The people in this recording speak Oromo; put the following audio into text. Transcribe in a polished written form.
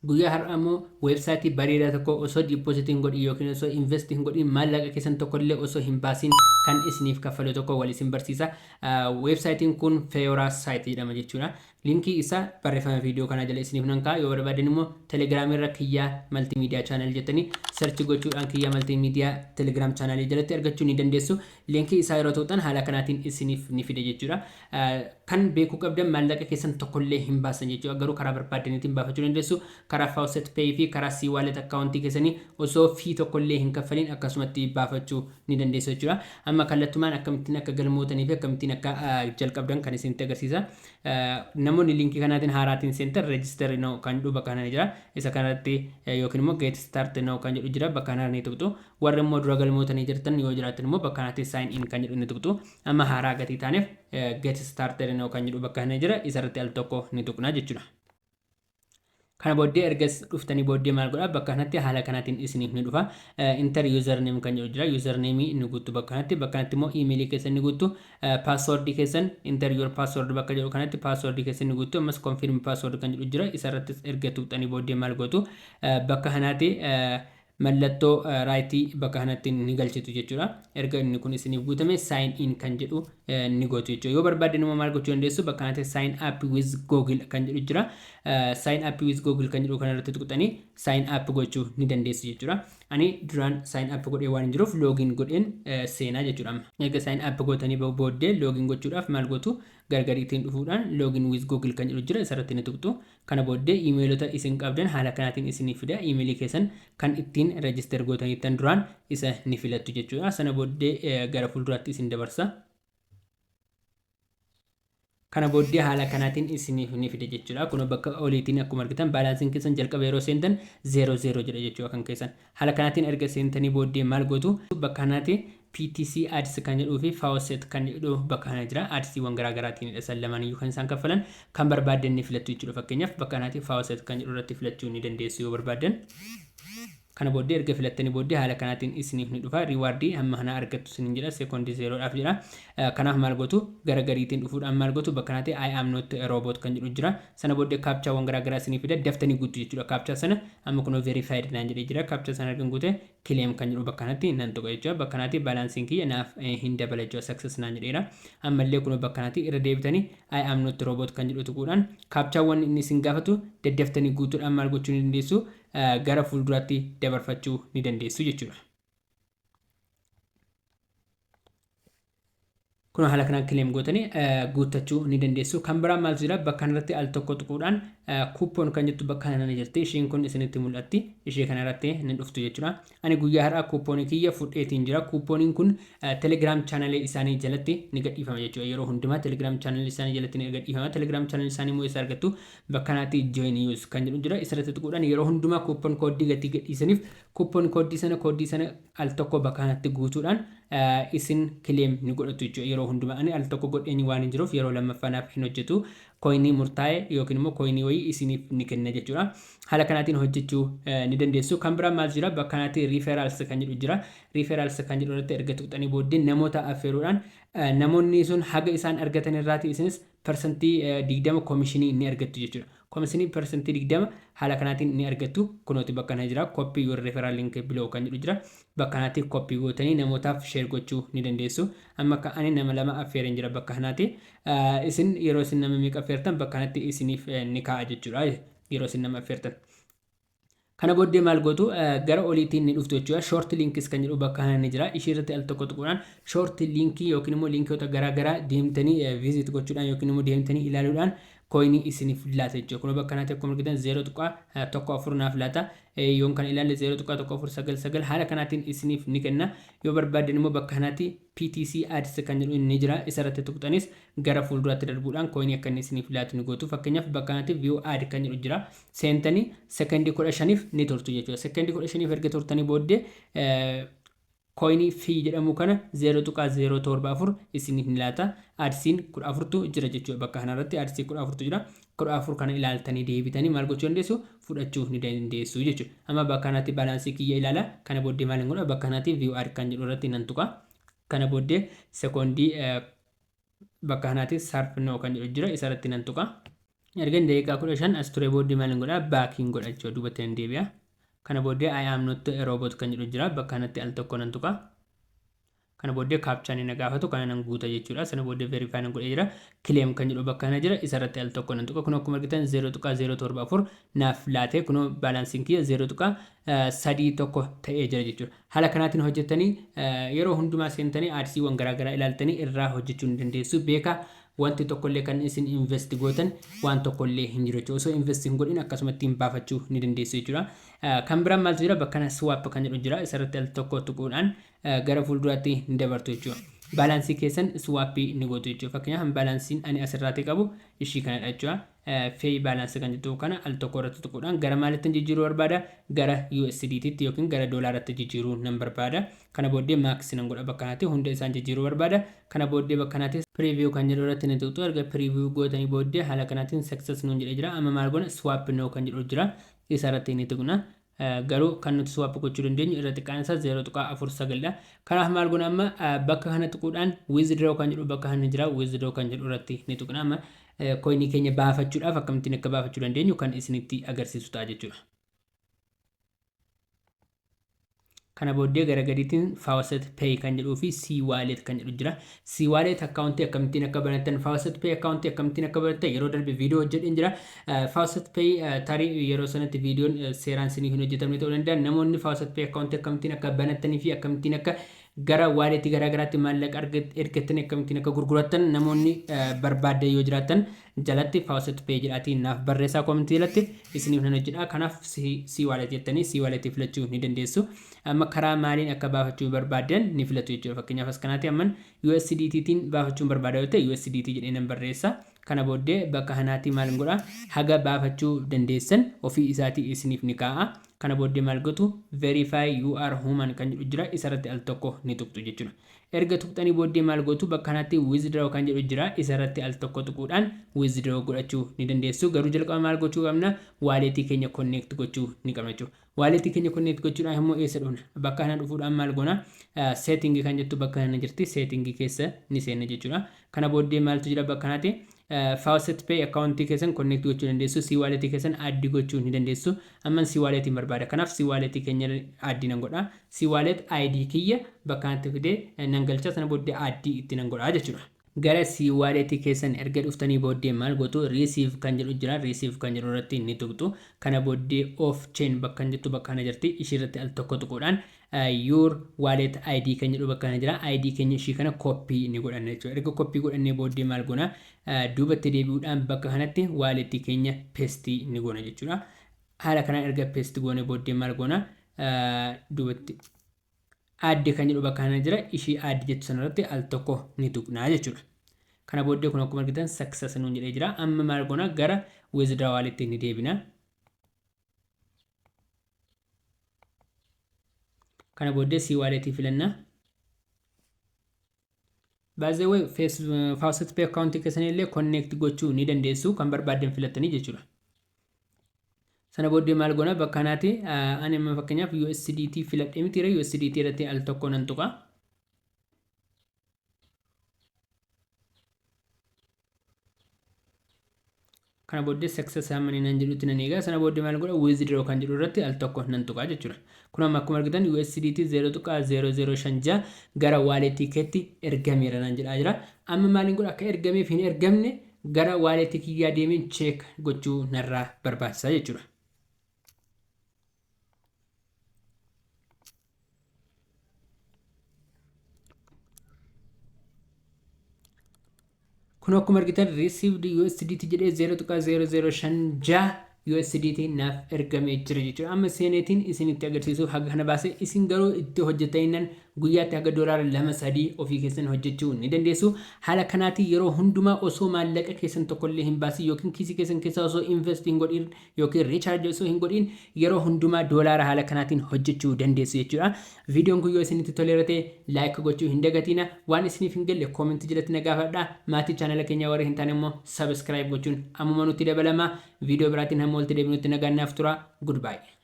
Guyyaa har'aa immoo weebsaayitii bareedaa tokko osoo diipoozitiin godhin yookiin osoo investiin godhin maallaqa keessan tokkollee osoo hin baasin kan isiniif kaffalu tokko wal isin barsiisa. Weebsaayitiin kun Feyorra.site jedhama jechuudha. Linkii isaa barreeffama viidiyoo kana jala isiniif nan kaa'a. Yoo barbaadan immoo Telegram irra Kiyyaa Multimedia Channel jettanii search gochuudhaan Kiyyaa Multimedia Telegram Channel jalatti argachuu ni dandeessu. Linkii isaa yeroo ta'uudhaan haala kanaatiin isiniif ni fide jechuudha. Kan beekuu qabdan maallaqa keessan tokkollee hin baasan jechuudha. Garuu karaa barbaadaniitiin baafachuu dandeessu. Karaa FaucetPay fi karaa Cwallet akkaawuntii keessanii osoo fii tokkollee hin kaffaliin akkasumatti baafachuu ni dandeessu jechuudha. Amma kallattumaan akkamittiin akka galmootanii fi akkamittiin akka jalqabdan kan isinitti agarsiisa. Namoonni linkii kanaatiin haaraatiin seentan register now kan jedhu bakka kana jira. Isa kanatti yookiin immoo get started now kan jedhu jira bakka kana ni tuqxu. Warri immoo dura galmootanii jirtan yoo jiraatan immoo bakka kanatti sign in kan jedhu ni tuqxu. Amma haaraa gatii taaneef get started now kan jedhu bakka kana jira. Isarratti al tokko ni tuqna jechuudha. Kana booddee ergas dhuftanii booddee maal godhaa bakka kanatti haala kanaatiin isiniif ni dhufa. Enter username kan jedhu jira. Username ni guutu bakka kanatti immoo email keessan ni guutu. Password keessan enter your password bakka jedhu kanatti password keessan ni guutu. Ammas confirm password kan jedhu jira. Isarratti erga tuqxanii booddee maal gootu bakka kanatti mallattoo raayitii bakka kanatti ni galchitu jechuudha. Erga inni kun isiniif guutame sign in kan jedhu ni gootu jechuudha. Yoo barbaadan immoo maal gochuu dandeessu bakka kanatti sign up with Google kan jedhu jira. Sign up with Google kan jedhu kanarratti tuqxanii sign up gochuu ni dandeessu jechuudha. Ani duraan sign up godhee waan jiruuf login godheen seenaa jechuudha. Erga sign up gootanii booddee login gochuudhaaf maal gootu gargariitiin dhufuudhaan login with Google kan jedhu jira. Isarratti ni tuqxu. Kana booddee emailota isin qabdan haala kanaatiin isiniif fida. Emailii keessan kan ittiin register gootaniittan duraan isa ni filattu jechuudha. Sana booddee gara fuulduraatti isin dabarsa. Kana booddee haala kanaatiin isiniif ni fide jechuudha. Kun bakka oliitiin akkuma argitan baalaansiin keessan jalqaba yeroo seentan 00 jedha jechuudha kan keessan. Haala kanaatiin erga seentanii booddee maal gootu bakka kanaatti PTC ads kan jedhuu fi Faucet kan jedhu bakka kana jira. Adsiiwwan garaagaraatiin san lamaan iyyuu kan isaan kaffalan kan barbaadan ni filattu jechuudha. Fakkeenyaaf bakka kanaatti Faucet kan jedhu irratti filachuu ni dandeessu yoo barbaadan. Kana booddee erga filattanii booddee haala kanaatiin isiniif ni dhufa. Riwaardii hamma kana argattu isiniin jedha. Sekoondii 0dhaaf jedha. Kanaaf maal gootu garagariitiin dhufuudhaan maal gootu bakka kanaatti I am not a robot kan jedhu jira. Sana booddee kaapchaawwan garaagaraa isiniif fida. Daftanii guutu jechuudha. Kaapchaa sana amma kun verified naan jedhee jira. Kaapchaa sana argan guute claim kan jedhu bakka kanaatti nan tuqa jechuudha. Bakka kanaatti baalaansiin kiyya naaf hin dabala jechuudha. Success naan jedheera. Ammallee kun bakka kanaatti irra deebitanii I am not a robot kan jedhu tuquudhaan kaapchaawwan inni isin gaafatu daddaftanii guutuudhaan maal gochuu ni dandeessu. Gara fuulduraatti dabarfachuu ni dandeessu jechuudha. Kun haala kanaan claim gootanii guuttachuu ni dandeessu. Kan biraa maal jira bakka kanarratti al tokko tuquudhaan kuuppoon kan jettu bakka kana ni jirti. Isheen kun isinitti mul'atti. Ishee kanarratti ni dhuftu jechuudha. Ani guyyaa har'aa kuuppoonii kiyya fudheetiin jira. Kuuppooniin kun Telegram channel isaanii jalatti ni gadhiifama jechuudha. Yeroo hundumaa Telegram channel isaanii jalatti ni gadhiifama. Telegram channel isaanii immoo isa argattu bakka kanaatti join use kan jedhu jira. Isarratti tuquudhaan yeroo hundumaa kuuppoon koodii gatii gadhiisaniif kuuppoon koodii sana al tokko bakka kanatti guutuudhaan isin claim ni godhatu jechuudha. Yeroo hundumaa ani al tokko godheenyi waan hin jiruuf yeroo lammaffaanaaf hin hojjetu. Koinii murtaa'e yookiin immoo koinii wayii isiniif ni kenna jechuudha. Haala kanaatiin hojjechuu ni dandeessu. Kan biraa maal jira bakka kanaatti referrals kan jedhu jira. Referrals kan jedhu irratti erga tuqxanii booddee namoota affeeruudhaan namoonni sun haga isaan argatan irraati isinis persentii 20 komishinii ni argattu jechuudha. Komishinii persentii 20 haala kanaatiin ni argattu. Kunooti bakka kana jira. Copy your referral link below kan jedhu jira. Bakka kanaatti copy gootanii namootaaf share gochuu ni dandeessu. Amma akka ani nama lama affeereen jira bakka kanaatti. Isin yeroo isin nama meeqa affeertan bakka kanatti isiniif ni kaa'a jechuudha. Yeroo isin nama affeertan. Kana booddee maal gootu gara oliitiin ni dhuftu jechuudha. Short links kan jedhu bakka kana ni jira. Ishee irratti al tokko tuquudhaan short linkii yookiin immoo linkiyoota garaagaraa deemtanii visit gochuudhaan yookiin immoo deemtanii ilaaluudhaan koinii isiniif laata jechuudha. Kun bakka kanatti akkuma argitan 0.14 naaf laata. Yoon kan ilaalle 0.1499 haala kanaatiin isiniif ni kenna. Yoo barbaadan immoo bakka kanatti PTC ads kan jedhu ni jira. Isarratti tuqxanis gara fuulduraatti darbuudhaan koinii akka inni isiniif laatu ni gootu. Fakkeenyaaf bakka kanatti view ad kan jedhu jira. Seentanii sekondii 15f ni turtu jechuudha. Sekondii 15f erga turtanii booddee koinii fee jedhamu kana 0.074 isiniif ni laata. Adsiin 14tu jira jechuudha. Bakka kanarratti adsii 14tu jira. 14 kana ilaaltanii deebitanii maal gochuu dandeessu fudhachuu ni dandeessu jechuudha. Amma bakka kanatti baalaansii kiyya ilaala. Kana booddee maal godha bakka kanatti view ad kan jedhu irratti nan tuqa. Kana booddee sekondii bakka kanatti sarf no kan jedhu jira. Isarratti nan tuqa. ergan daqiiqaa 15 as ture booddee maal godha baakiin godha jechuudha duubatti nan deebi'a. Kana booddee I am not a robot kan jedhu jira bakka kanatti al tokko nan tuqa. Kana booddee captcha ni gaafatu kana nan guuta jechuudha. Sana booddee verify nan godhee jira. Claim kan jedhu bakka kana jira isarratti al tokko nan tuqa. Kun akkuma argitan 0.074 naaf laatee kun baalaansiin kiyya 0.31 ta'ee jira jechuudha. Haala kanaatiin hojjettanii yeroo hundumaa seentanii aadsiiwwan garaagaraa ilaaltanii irraa hojjechuu ni dandeessu. Beekaa wanti tokkollee kan isin invest gootan waan tokkollee hin jiru jechuudha. Osoo invest hin godhin akkasumatti hin baafachuu ni dandeessu jechuudha. Kan biraan maaltu jira bakka kana swap kan jedhu jira isarratti al tokko tuquudhaan gara fuulduraatti ni dabartu jechuudha. Baalaansii keessan swappii ni gootu jechuudha. Fakkeenyaaf baalaansiin ani asirratti qabu ishii kanadha jechuudha. Fee baalaansii kan jettu kana al tokko irratti tuquudhaan gara maalitti jijjiiruu barbaada? Gara USDT yookiin gara doolaaraatti jijjiiruu nan barbaada. Kana booddee max nan godha bakka kanatti hunda isaan jijjiiruu barbaada. Kana booddee bakka kanatti preview kan jedhu irratti ni tuqxu erga preview gootanii booddee haala kanaatiin success nuun jedhee jira. Amma maal goona swap no kan jedhu jira. Isa irratti ni tuqna. Garuu kan nuti swap gochuu dandeenyu irratti qaansa 0.49 kanaaf maal goona amma bakka kana tuquudhaan withdraw kan jedhu bakka kana jira withdraw kan jedhu irratti ni tuqna amma coinii keenya baafachuudhaaf akkamittiin akka baafachuu dandeenyu kan isinitti agarsiisu ta'a jechuudha. Kana booddee gara gadiitiin FaucetPay kan jedhuu fi Cwallet kan jedhu jira. Cwallet akkaawuntii akkamittiin akka banatan FaucetPay akkaawuntii akkamittiin akka banatan yeroo darbe viidiyoo hojjedheen jira. FaucetPay tarii yeroo sanatti viidiyoon seeraan isiniif hin hojjetamne ta'uu danda'a. Namoonni FaucetPay akkaawuntii akkamittiin akka banatanii fi akkamittiin akka gara waaleetii garaagaraatti maallaqa ergatanii akkamittiin akka gurguratan namoonni barbaaddan yoo jiraatan jalatti FaucetPay jedhaatiin naaf barreessaa koomentii jalatti isiniif nan hojjedha. Kanaaf Cwallet jettanii Cwallet filachuu ni dandeessu. Amma karaa maaliin akka baafachuu barbaaddan ni filatu jechuudha. Fakkeenyaaf as kanaatti amman USDTtiin baafachuun barbaada yoo ta'e USDT jedhee nan barreessa. Kana booddee bakka kanaatti maal godha haga baafachuu dandeessan ofii isaatii isiniif ni kaa'a. Kana booddee maal gootu verify you are human kan jedhu jira isarratti al tokko ni tuqxu jechuudha. Erga tuqxanii booddee maal gootu bakka kanatti withdraw kan jedhu jira isarratti al tokko tuquudhaan withdraw godhachuu ni dandeessu. Garuu jalqaba maal gochuu qabna waaleetii keenya connect gochuu ni qabna jechuudha. Waaleetii keenya connect gochuudhaan immoo eessa dhufna bakka kana dhufuudhaan maal goona setting kan jettu bakka kana jirti setting keessa ni seenna jechuudha. Kana booddee maaltu jira bakka kanatti FaucetPay akkaawuntii keessan connect gochuu dandeessu. Cwallet keessan addi gochuu ni dandeessu. Amman Cwallet barbaada. Kanaaf Cwallet keenya addi nan godha. Cwallet ID kiyya bakka kanatti fidee nan galcha sana booddee addi itti nan godha jechuudha. Gara Cwallet keessan erga dhuftanii booddee maal gootu receive kan jedhu jira. Receive kan jedhu irratti ni tuqxu. Kana booddee off chain bakka jettu bakka kana jirti. Ishii irratti al tokko tuquudhaan your wallet ID kan jedhu bakka kana jira. ID keenya ishii kana copy ni godhanna jechuudha. Erga copy godhannee booddee maal goona duubatti deebi'uudhaan bakka kanatti wallet keenya paste ni goona jechuudha. Haala kanaan erga paste goone booddee maal goona duubatti addi kan jedhu bakka kana jira. Ishii addi jettu sanarratti al tokko ni tuqnaa jechuudha. Kana booddee kun akkuma argitan success nuun jedhee jira. Amma maal goona gara withdrawalitti ni deebina. Kana booddee Cwallet filanna. By the way FaucetPay akkaawuntii keessanillee connect gochuu ni dandeessu kan barbaaddan filattanii jechuudha. Sana booddee maal goona bakka kanaatti ani amma fakkeenyaaf USDT filadhee mitiira USDT irratti al tokko nan tuqa. Kana booddee success hammanii nan jedhutti nan eegaa. Sana booddee maal godha withdraw kan jedhu irratti al tokko nan tuqa jechuudha. Kun amma akkuma argitan USDT 0.005 gara waaleetii keetti ergameera nan jedhaa jira. Amma maaliin godha akka ergameef hin ergamne gara waaleetii kiyyaa deemeen check gochuu narraa barbaachisa jechuudha. Kun akkuma argitan received USDT jedhee 0.005 USDT naaf ergamee jira jechuudha. Amma seeneetiin isinitti agarsiisuuf haga kana baase isin garuu itti hojjetaniinan guyyaatti haga doolaara 2-3 ofii keessan hojjechuu ni dandeessu. Haala kanaatiin yeroo hundumaa osoo maallaqa keessan tokkollee hin baasin yookiin kiisii keessan keessaa osoo invest hin godhin yookiin recharge osoo hin godhin yeroo hundumaa doolaara haala kanaatiin hojjechuu dandeessu jechuudha. Viidiyoon kun yoo isinitti toleerate like gochuu hin dagatina. Waan isiniif hin galle comment jalatti na gaafadhaa. Maatii chaanala keenya warra hin taane immoo subscribe gochuun ammuma nutti dabalama. Viidiyoo biraatiin hamma walitti deebinutti nagaan naaf tura. Goodbye.